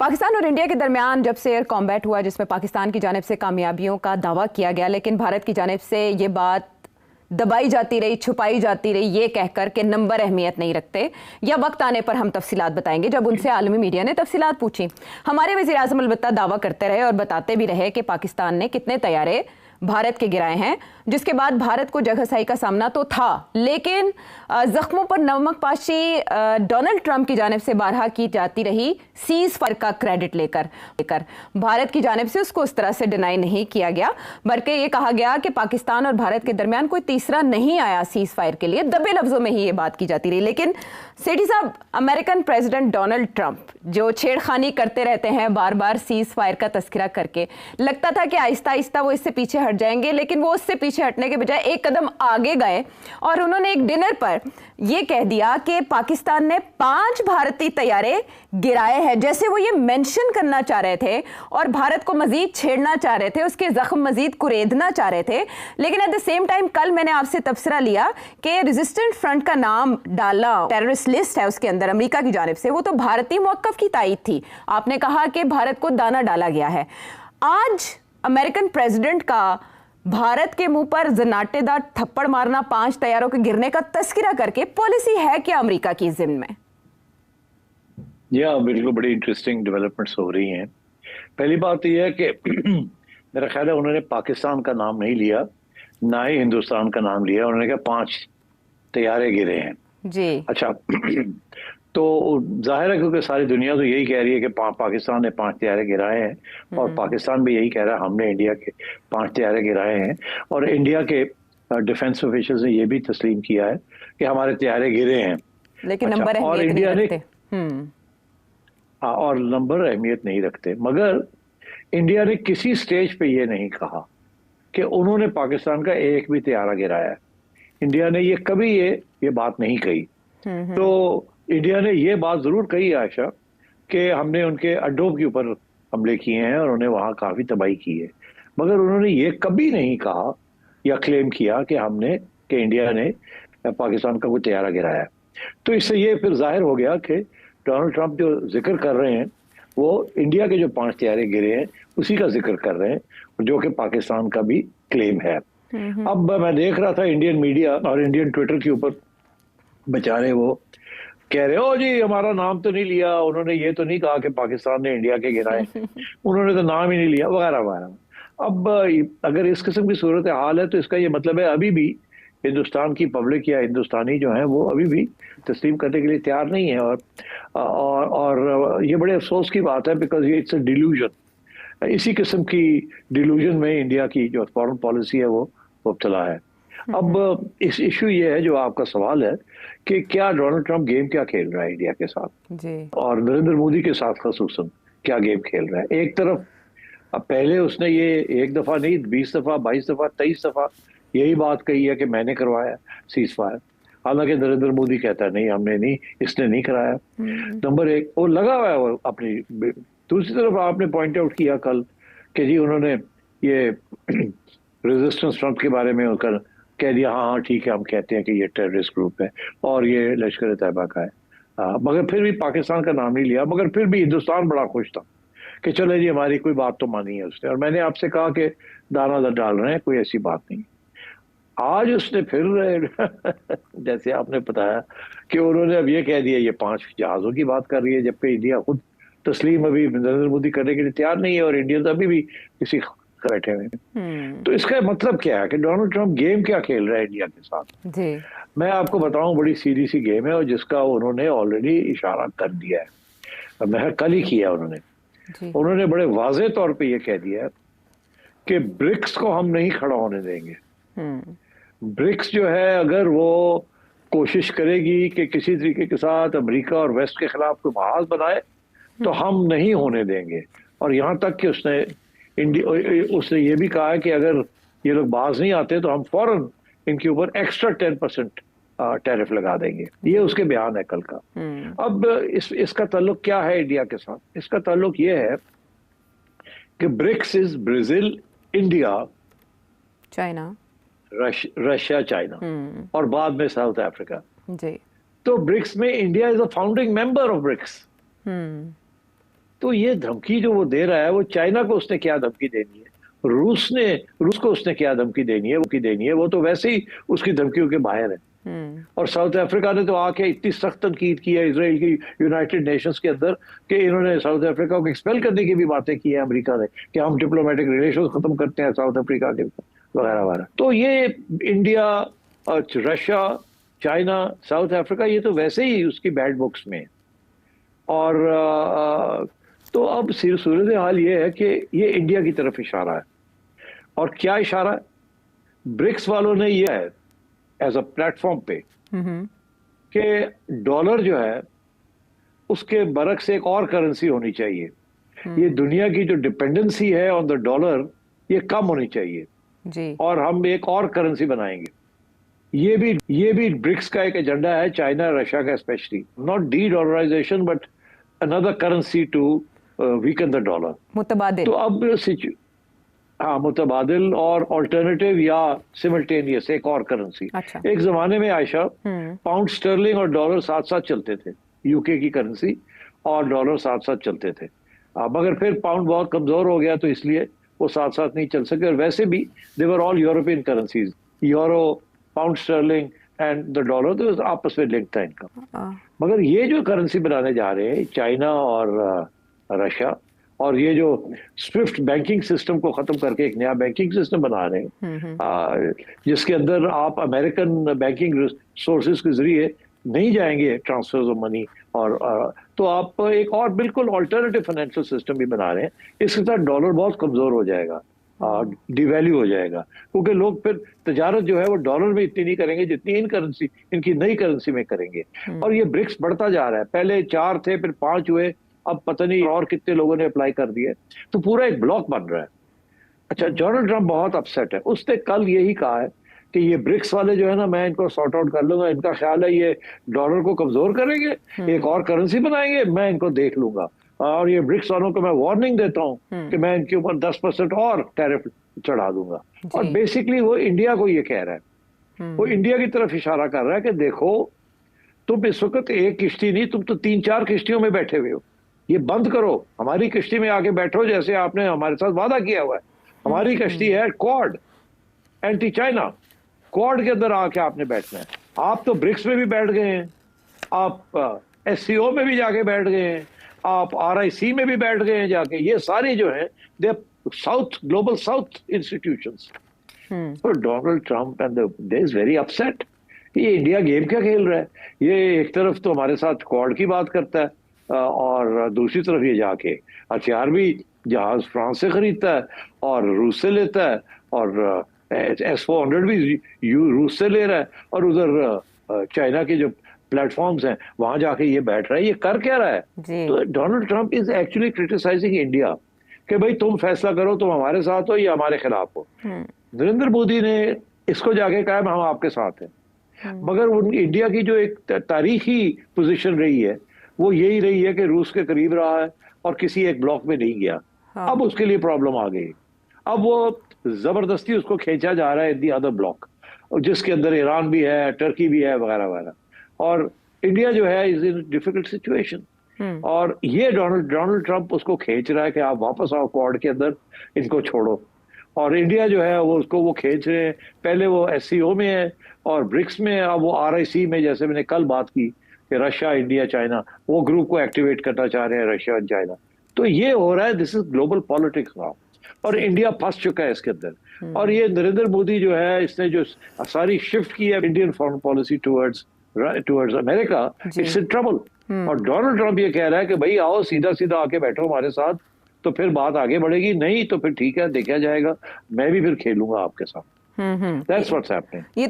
पाकिस्तान और इंडिया के दरमियान जब से एयर कॉम्बैट हुआ जिसमें पाकिस्तान की जानिब से कामयाबियों का दावा किया गया, लेकिन भारत की जानिब से ये बात दबाई जाती रही, छुपाई जाती रही, ये कहकर कि नंबर अहमियत नहीं रखते, या वक्त आने पर हम तफसीलात बताएंगे। जब उनसे आलमी मीडिया ने तफसीलात पूछी, हमारे वज़ीर आज़म अलबत्ता दावा करते रहे और बताते भी रहे कि पाकिस्तान ने कितने तैयारे भारत के गिराए हैं, जिसके बाद भारत को जगहसाई का सामना तो था, लेकिन जख्मों पर नमक पाशी डोनाल्ड ट्रंप की जानिब से बारहा की जाती रही सीज फायर का क्रेडिट लेकर भारत की जानिब से उसको उस तरह से डिनाई नहीं किया गया, बल्कि ये कहा गया कि पाकिस्तान और भारत के दरमियान कोई तीसरा नहीं आया सीज फायर के लिए। दबे लफ्जों में ही ये बात की जाती रही। लेकिन सेठी साहब, अमेरिकन प्रेसिडेंट डोनाल्ड ट्रंप जो छेड़खानी करते रहते हैं बार बार सीज फायर का तस्करा करके, लगता था कि आहिस्ता आहिस्ता वो इससे पीछे हट जाएंगे, लेकिन वो उससे पीछे हटने के बजाय एक कदम आगे गए और उन्होंने एक डिनर पर यह कह दिया कि पाकिस्तान ने 5 भारतीय तैयारे गिराए हैं, जैसे वो ये मेंशन करना चाह रहे थे और भारत को मजीद छेड़ना चाह रहे थे, उसके जख्म मजीद कुरेदना चाह रहे थे। लेकिन एट द सेम टाइम कल मैंने आपसे तबसरा लिया कि रेजिस्टेंट फ्रंट का नाम डाला, टेररिस्ट लिस्ट है उसके अंदर अमेरिका की जानिब से, वो तो भारतीय मौक़िफ़ की तायीद थी। आपने कहा कि भारत को दाना डाला गया है। आज अमेरिकन प्रेसिडेंट का भारत के मुंह पर जनाटेदार थप्पड़ मारना, 5 तैयारों के गिरने का तस्करा करके, पॉलिसी है क्या अमेरिका की जिम्मे में? बिल्कुल बड़ी इंटरेस्टिंग डेवलपमेंट्स हो रही हैं। पहली बात यह है कि मेरा ख्याल है उन्होंने पाकिस्तान का नाम नहीं लिया, ना ही हिंदुस्तान का नाम लिया। उन्होंने कहा 5 तैयारे गिरे हैं जी। अच्छा तो जाहिर है क्योंकि सारी दुनिया तो यही कह रही है कि पाकिस्तान ने 5 तैयारे गिराए हैं और पाकिस्तान भी यही कह रहा है हमने इंडिया के 5 तैयारे गिराए हैं, और इंडिया के डिफेंस ऑफिशियल्स ने यह भी तस्लीम किया है कि हमारे तैयारे गिरे हैं, लेकिन नंबर और इंडिया ने और नंबर अहमियत नहीं रखते। मगर इंडिया ने किसी स्टेज पे ये नहीं कहा कि उन्होंने पाकिस्तान का एक भी तैयारा गिराया है। इंडिया ने ये कभी ये बात नहीं कही। तो इंडिया ने ये बात जरूर कही आयशा कि हमने उनके अड्डों के ऊपर हमले किए हैं और उन्हें वहां काफी तबाही की है, मगर उन्होंने ये कभी नहीं कहा या क्लेम किया कि इंडिया ने पाकिस्तान का कोई तैयारा गिराया है। तो इससे ये फिर जाहिर हो गया कि डोनाल्ड ट्रंप जो जिक्र कर रहे हैं वो इंडिया के जो 5 तैयारे गिरे हैं उसी का जिक्र कर रहे हैं, जो कि पाकिस्तान का भी क्लेम है। अब मैं देख रहा था इंडियन मीडिया और इंडियन ट्विटर के ऊपर बेचारे वो कह रहे हो जी हमारा नाम तो नहीं लिया, उन्होंने ये तो नहीं कहा कि पाकिस्तान ने इंडिया के गिराए उन्होंने तो नाम ही नहीं लिया वगैरह वगैरह। अब अगर इस किस्म की सूरत हाल है तो इसका ये मतलब है अभी भी हिंदुस्तान की पब्लिक या हिंदुस्तानी जो है वो अभी भी तस्लीम करने के लिए तैयार नहीं है, और ये बड़े अफसोस की बात है, बिकॉज ये इट्स अ डिल्यूजन। इसी किस्म की डिल्यूजन में इंडिया की जो फॉरेन पॉलिसी है वो मुब्तला है। अब इस इशू ये है, जो आपका सवाल है कि क्या डोनाल्ड ट्रंप गेम क्या खेल रहा है इंडिया के साथ जी, और नरेंद्र मोदी के साथ खासूसन क्या गेम खेल रहा है। एक तरफ अब पहले उसने ये 1 दफा नहीं 20 दफा 22 दफा 23 दफा यही बात कही है कि मैंने करवाया सीज फायर, हालांकि नरेंद्र मोदी कहता है नहीं हमने नहीं, इसने नहीं कराया। नंबर 1 वो लगा हुआ है वो अपनी। दूसरी तरफ आपने पॉइंट आउट किया कल कि जी उन्होंने ये रेजिस्टेंस फ्रंट के बारे में होकर कह दिया हाँ ठीक है हम कहते हैं कि ये टेररिस्ट ग्रुप है और ये लश्कर तैयबा का है, मगर फिर भी पाकिस्तान का नाम नहीं लिया। मगर फिर भी हिंदुस्तान बड़ा खुश था कि चले जी हमारी कोई बात तो मानी है उसने, और मैंने आपसे कहा कि दाना डाल रहे हैं, कोई ऐसी बात नहीं। आज उसने फिर जैसे आपने बताया कि उन्होंने अब ये कह दिया ये 5 जहाजों की बात कर रही है, जबकि इंडिया खुद तस्लीम अभी नरेंद्र मोदी करने के लिए तैयार नहीं है और इंडिया तो अभी भी किसी बैठे हुए हैं। तो इसका मतलब क्या है कि डोनाल्ड ट्रंप गेम क्या खेल रहा है इंडिया के साथ जी। मैं आपको बताऊं बड़ी सीधी सी गेम है और जिसका उन्होंने ऑलरेडी इशारा कर दिया है। मैं कल ही किया उन्होंने बड़े वाज़े तौर पे ये कह दिया है कि ब्रिक्स को हम नहीं खड़ा होने देंगे। ब्रिक्स जो है अगर वो कोशिश करेगी कि किसी तरीके के साथ अमेरिका और वेस्ट के खिलाफ कोई महाज बनाए तो हम नहीं होने देंगे। और यहाँ तक कि उसने ये भी कहा है कि अगर ये लोग बाज नहीं आते तो हम फौरन इनके ऊपर एक्स्ट्रा 10% टैरिफ लगा देंगे। ये उसके बयान है कल का। अब इसका ताल्लुक क्या है इंडिया के साथ? इसका ताल्लुक ये है कि BRICS is Brazil, India, China, Russia, China और बाद में साउथ अफ्रीका जी। तो ब्रिक्स में India is a founding member of BRICS. तो ये धमकी जो वो दे रहा है, वो चाइना को उसने क्या धमकी देनी है, रूस को उसने क्या धमकी देनी है, वो तो वैसे ही उसकी धमकियों के बाहर है। और साउथ अफ्रीका ने तो आके इतनी सख्त तनकीद की है इसराइल की यूनाइटेड नेशंस के अंदर कि इन्होंने साउथ अफ्रीका को एक्सपेल करने की भी बातें की है अमेरिका ने, कि हम डिप्लोमेटिक रिलेशन खत्म करते हैं साउथ अफ्रीका के वगैरह वगैरह। तो ये इंडिया और रशिया, चाइना, साउथ अफ्रीका, ये तो वैसे ही उसकी बैड बुक्स में है। और तो अब सूरत हाल ये है कि ये इंडिया की तरफ इशारा है। और क्या इशारा है? ब्रिक्स वालों ने ये है एज अ प्लेटफॉर्म पे कि डॉलर जो है उसके बरक से एक और करेंसी होनी चाहिए। ये दुनिया की जो डिपेंडेंसी है ऑन द डॉलर, ये कम होनी चाहिए जी। और हम एक और करेंसी बनाएंगे। ये भी ब्रिक्स का एक एजेंडा है, चाइना रशिया का specially. Not de dollarization but another currency to weaken the dollar, मुतबादिल। तो अब हाँ, मुतबादिल और ऑल्टरनेटिव या सिमल्टेनियस एक और करेंसी। अच्छा। एक जमाने में आयशा पाउंड स्टर्लिंग और डॉलर साथ साथ चलते थे, यूके की करेंसी और डॉलर साथ साथ चलते थे। मगर फिर पाउंड बहुत कमजोर हो गया तो इसलिए वो साथ साथ नहीं चल सके। और वैसे भी they're all European currencies, euro, pound sterling and the dollar, तो आपस में लिंक था इनका। मगर ये जो करेंसी बनाने जा रहे हैं चाइना और रशिया, और ये जो स्विफ्ट बैंकिंग सिस्टम को खत्म करके एक नया बैंकिंग सिस्टम बना रहे हैं, जिसके अंदर आप अमेरिकन बैंकिंग सोर्सेज के जरिए नहीं जाएंगे ट्रांसफर्स ऑफ मनी, और तो आप एक और बिल्कुल ऑल्टरनेटिव फाइनेंशियल सिस्टम भी बना रहे हैं। इसके साथ डॉलर बहुत कमजोर हो जाएगा, डिवैल्यू हो जाएगा, क्योंकि लोग फिर तजारत जो है वो डॉलर में इतनी नहीं करेंगे जितनी इनकी नई करेंसी में करेंगे। और ये ब्रिक्स बढ़ता जा रहा है, पहले 4 थे, फिर 5 हुए, अब पता नहीं और कितने लोगों ने अप्लाई कर दिए, तो पूरा एक ब्लॉक बन रहा है। अच्छा, डोनाल्ड ट्रंप बहुत अपसेट है। उसने कल यही कहा है कि ये ब्रिक्स वाले जो है ना, मैं इनको सॉर्ट आउट कर लूंगा, इनका ख्याल है ये डॉलर को कमजोर करेंगे, एक और करेंसी बनाएंगे, मैं इनको देख लूंगा। और ये ब्रिक्स वालों को मैं वार्निंग देता हूं कि मैं इनके ऊपर 10% और टैरिफ चढ़ा दूंगा। और बेसिकली वो इंडिया को ये कह रहा है, वो इंडिया की तरफ इशारा कर रहा है कि देखो, तुम इस वक्त एक किश्ती नहीं, तुम तो 3-4 किश्तियों में बैठे हुए हो, ये बंद करो, हमारी किश्ती में आके बैठो, जैसे आपने हमारे साथ वादा किया हुआ है। हमारी किश्ती है क्वाड, एंटी चाइना क्वाड के अंदर आके आपने बैठना है। आप तो ब्रिक्स में भी बैठ गए हैं, आप SCO में भी जाके बैठ गए हैं, आप RIC में भी बैठ गए हैं जाके। ये सारे जो हैं दे साउथ, ग्लोबल साउथ इंस्टीट्यूशंस। तो Donald Trump and they is very upset. ये इंडिया गेम क्या खेल रहा है? ये एक तरफ तो हमारे साथ क्वाड की बात करता है, और दूसरी तरफ ये जाके हथियार भी जहाज फ्रांस से खरीदता है और रूस से लेता है, और S-400 भी रूस से ले रहा है, और उधर चाइना के जो प्लेटफॉर्म्स हैं वहां जाके ये बैठ रहा है। ये कर क्या रहा है? तो Donald Trump is actually criticising India कि भाई तुम फैसला करो, तुम हमारे साथ हो या हमारे खिलाफ हो। नरेंद्र मोदी ने इसको जाके कहा हम आपके साथ हैं, मगर इंडिया की जो एक तारीखी पोजीशन रही है वो यही रही है कि रूस के करीब रहा है और किसी एक ब्लॉक में नहीं गया। अब उसके लिए प्रॉब्लम आ गई, अब वो जबरदस्ती उसको खींचा जा रहा है इन दी अदर ब्लॉक, जिसके अंदर ईरान भी है, टर्की भी है, वगैरह वगैरह। और इंडिया जो है इज इन डिफिकल्ट सिचुएशन, और ये डोनाल्ड ट्रंप उसको खींच रहा है कि आप वापस आओ क्वाड के अंदर, इनको छोड़ो। और इंडिया जो है वो उसको वो खींच रहे हैं। पहले वो SCO में है और ब्रिक्स में, अब वो RIC में, जैसे मैंने कल बात की कि रशिया, इंडिया, चाइना, वो ग्रुप को एक्टिवेट करना चाह रहे हैं, रशिया और चाइना। तो ये हो रहा है, this is global politics now, और इंडिया फंस चुका है इसके अंदर। और ये नरेंद्र मोदी जो है, इसने जो सारी शिफ्ट की है Indian foreign policy towards America, it's in trouble. और डोनाल्ड ट्रंप ये कह रहा है कि भाई आओ, सीधा सीधा आके बैठो हमारे साथ, तो फिर बात आगे बढ़ेगी, नहीं तो फिर ठीक है, देखा जाएगा, मैं भी फिर खेलूंगा आपके साथ। That's what's happening.